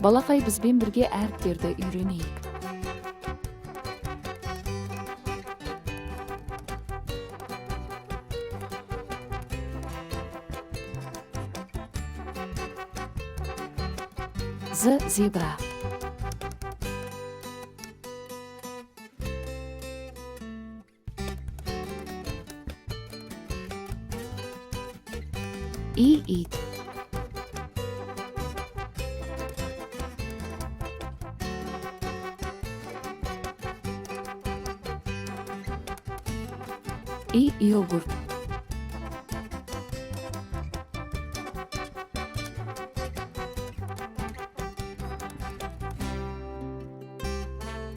Балақай бізбен бірге әріптерді үйренейік. Z zebra. I it. I yogurt.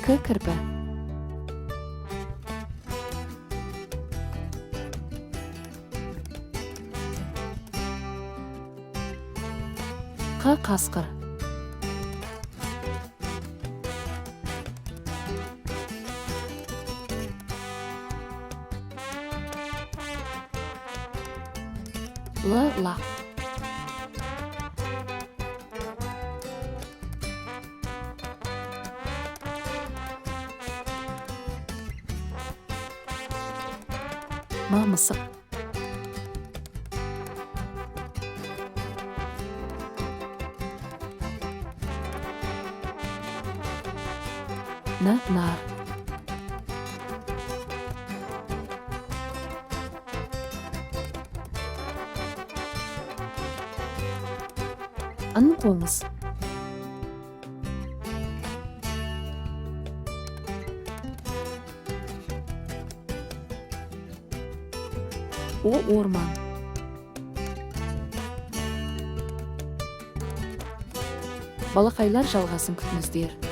K kirpi. Q qasqir. L laq. M mısık. N nar. N qo'ng'iz. O o'rmon. Балақайлар жалғасын күтіңіздер.